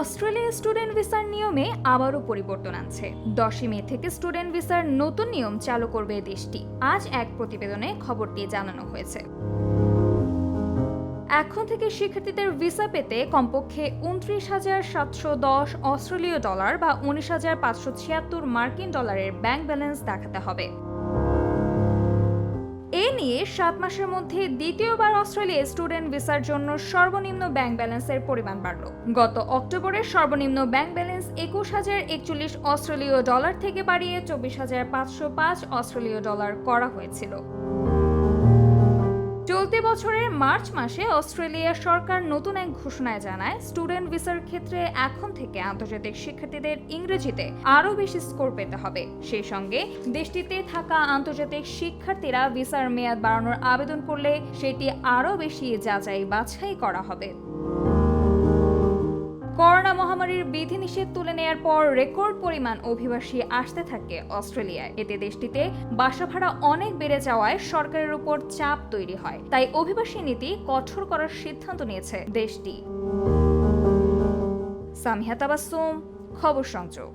Australia student ভিসার নিয়মে আবারও পরিবর্তন আনছে। 10 মে থেকে স্টুডেন্ট ভিসার নতুন নিয়ম চালু করবে দেশটি। আজ এক প্রতিবেদনে খবরটি জানানো হয়েছে। এখন থেকে শিক্ষার্থীদের ভিসা পেতে কমপক্ষে 29,710 অস্ট্রেলীয় ডলার বা 19,576 মার্কিন ডলারের ব্যাংক ব্যালেন্স দেখাতে হবে। এ নিয়ে 7 মাসের মধ্যে দ্বিতীয়বার অস্ট্রেলিয়া স্টুডেন্ট ভিসার জন্য সর্বনিম্ন ব্যাংক ব্যালেন্সের পরিমাণ বাড়ল। গত অক্টোবরে সর্বনিম্ন ব্যাংক ব্যালেন্স 21,041 অস্ট্রেলীয় ডলার থেকে বাড়িয়ে 24,505 অস্ট্রেলীয় ডলার করা হয়েছিল। চলতি বছরের মার্চ মাসে অস্ট্রেলিয়া সরকার নতুন এক ঘোষণায় জানায়, স্টুডেন্ট ভিসার ক্ষেত্রে এখন থেকে আন্তর্জাতিক শিক্ষার্থীদের ইংরেজিতে আরও বেশি স্কোর পেতে হবে। সেই সঙ্গে দেশটিতে থাকা আন্তর্জাতিক শিক্ষার্থীরা ভিসার মেয়াদ বাড়ানোর আবেদন করলে সেটি আরও বেশি যাচাই বাছাই করা হবে। করোনা মহামারীর বিধিনিষেধ তুলে নেয়ার পর রেকর্ড পরিমাণ অভিবাসী আসতে থাকে অস্ট্রেলিয়ায়। এতে দেশটিতে বাসা ভাড়া অনেক বেড়ে যাওয়ায় সরকারের উপর চাপ তৈরি হয়। তাই অভিবাসী নীতি কঠোর করার সিদ্ধান্ত নিয়েছে দেশটি। সামিহা তাবাসসুম, খবর সংযোগ।